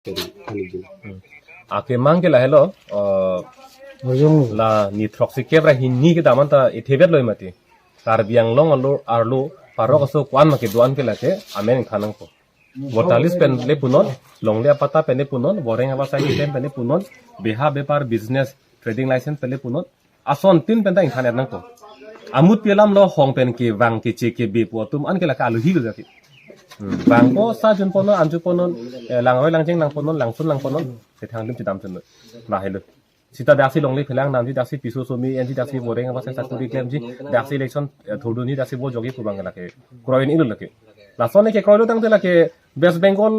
Jadi kanijin. Ake mang ke la hello la ni troxy kebra hinni ke daman ta ithebet loi mati tar biang long alo arlo paro ko so kwan ma ke duan ke la ke amen khanang ko botalis pen le punon long le pata pen le punon boreng aba sai pen pen le punon beha bepar business trading license pen le punon ason tin pen ta internet nang ko amut pelam lo hong pen ke wang ke che ke be pu tum an ke la ka lu hi lu jati bang ko sa jun ponon an ju ponon lang roi lang jeng lang ponon lang sun lang ponon se thang lim chi dam chun la helu sita daksi long le phelang nam ji daksi pisu so mi en ji daksi boreng aba sai saturi claim ji daksi election thodu ni daksi bo jogi pu bang la ke kroin ilu la ke la son ke kroin tang te la ke West Bengal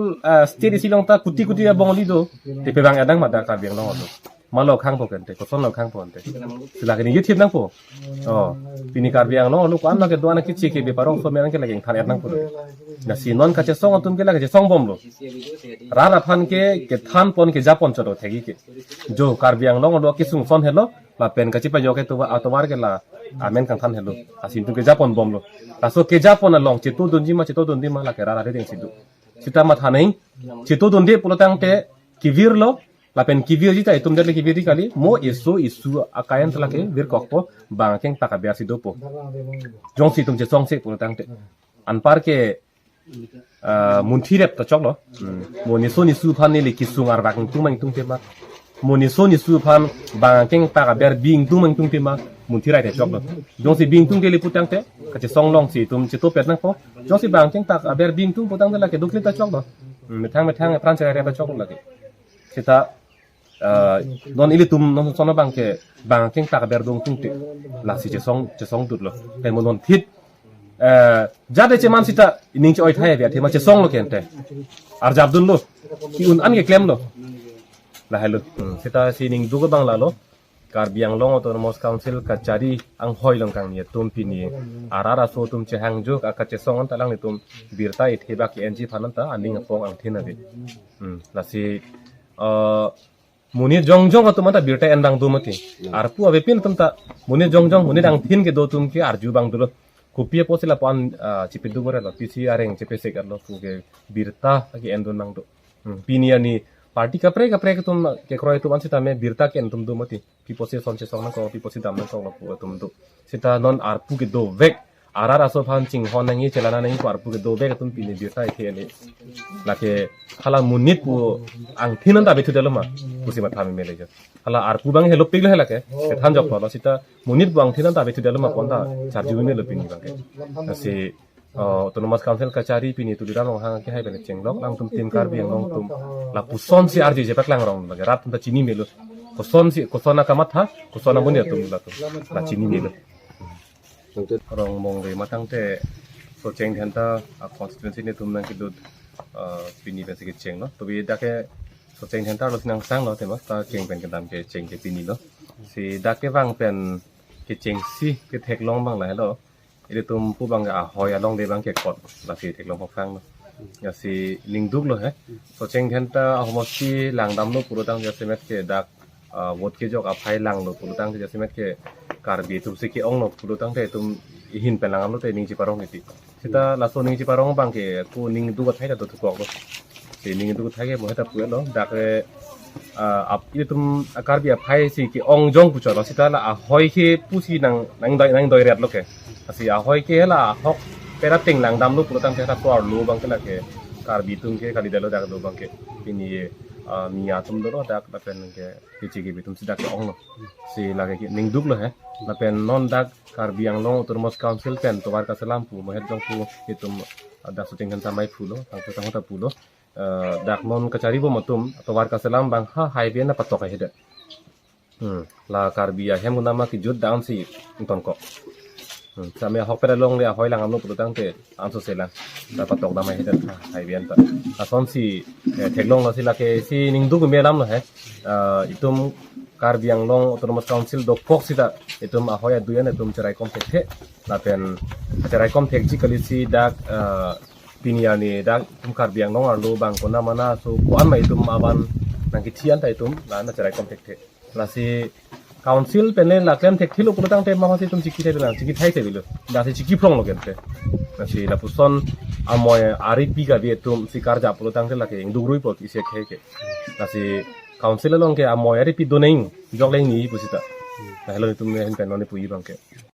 state silong ta kuti kuti bong li do te pe bang adang ma da ka biang long do malo khang po kan te ko son lo khang po ante sila ke ni youtube nang po pini kar biang long lu kan la ke do ana ki chi ke be parong so me nang ke la ke than nang po na si non ka che song atum ke la ke song bom lo ra ra phan ke than pon ke japon choro thegi ke jo kar biang long do ki sung son hello la pen ka chi pa yo ke to atomar ke la amen kan than hello asin tu ke japon bom lo la so ke japon long che tu dun ji ma la ke ra ra ding sidu sita ma thaning che tu dun de pulotang te kivir lo la pen kivir ji ta itum de kivir di kali mo isu akayan tla ke vir kokpo bang keng ta ka bia sidu po jong si tum che song se pulotang te an par ke muntirep ta chok lo mo ni so ni su phan ni le kisung ar bang tung mang tung te ma mo ni so ni su phan bang keng ta ka ber bing tung mang tung te ma muntirai te chok lo jong si bing tung ke le putang te ka che song long si tum che to pet nang po jong si bang keng ta ka ber bing tung putang de la ke dukli ta chok lo me thang pran che re ta chok lo ke sita non ili tum non sono bang ke bang keng ta ka ber dong tung te la si che song dut lo pe mo non thit jade che man sita ning che oi thai ya the ma che song lo kente ar jabdun lo ki un an ke claim lo la hello sita si ning du bang la lo kar biang long autonomous council kachari ang hoi long kang ni tum pini arara so tum che hang jo ka che song an talang ni tum birta i theba ki enji phanan ta aning apong ang thina de la si muni jong atum ta birta en bang du mati ar pu ave pin tum ta muni jong muni dang thin ke do tum ki ar ju bang du lo kupia posila pan cipidu gore lo pc areng cepese kar lo pu ke birta ki endon nang do pini ani party kapre ke tum ke kroi tu ansi tame birta ke entum du mati pi posi son che song na ko pi posi dam na ko lo pu tum du sita non ar pu ke do vek arara so phan ching hon nang ye chelana nang ko ar pu ke do vek tum pini birta ke ni la ke khala munit pu ang thinan da betu deloma pusi ma thami mele jo hala ar pu bang hello pigla hela ke than jok lo sita munit bang thinan da betu deloma ponda charju ne lo pini bang ke si autonomous council kachari pini tu dirang hang ke hai bene chenglok lang tum tim kar biang long tum la puson si arji je paklang rong la rat tum ta chini melo kosona kamatha kosona munia tum la chini melo rong mong re matang te so cheng thanta constituency ne tum nang ki dut pini ben se cheng no to bi da ke so cheng thanta lo sinang sang lo te ma ta cheng pen ke dam ke cheng ke pini lo si da ke wang pen ke cheng si ke thek long bang la hello ile tum pu bang a hoya long de bang ke kot la si thek long phok phang no ya si lingduk lo he so cheng thanta homosti lang dam lo puro tang ya semet ke dak wot ke jok a phai lang lo puro tang ya semet ke kar bi tum se ke ong lo puro tang te tum hin pen lang lo te ning chi parong ni ti sita la so ning chi parong bang ke ku ning du ko thai da to ko lo si ning du ko thai ke mo heta pu lo dak ap ile tum akar bi a phai si ke ong jong pu cho lo sita la a hoi ke pu si nang doi ret lo ke asi a hoi ke la hok pera ting lang dam lu puro tang te ta to lu bang ke la ke kar bi tum ke kali dalo dak do bang ke ini mi atum do dak la pen ke chi ke bi tum si dak ong lo si la ke ning duk lo he la pen non dak kar biang long autonomous council pen to war ka salam pu mo het jong pu itum dak suting kan samai pu lo tang ta pu lo dak non kachari bo matum to war ka salam bang ha highway na patok he de la kar bia hem nama ki jut down si ton ko Same hok pera long le hoi lang amlo putang te anso sela dapat tok damai hedan hai bian ta ason si theklong la sila ke si ningdu me lam lo he itum kar biang long autonomous council do pok sita itum a hoya duyan itum cerai kom the la pen cerai kom thek ji kali si dak piniani dak tum kar biang long arlo bang kona mana so kuan mai itum aban nang ki thian ta itum la na cerai kom the la si council panel la klem thek thilo kurutang te mama tum chiki te bilang chiki thai te bilu da se chiki prong lo gente na si la puson amoy ari pi ga bi tum si karja pulutang te la ke indugrui pot ise khe ke na si council long ke amoy ari pi do nei jong leng ni pusita hello tum ne hen pen no ne pui bang ke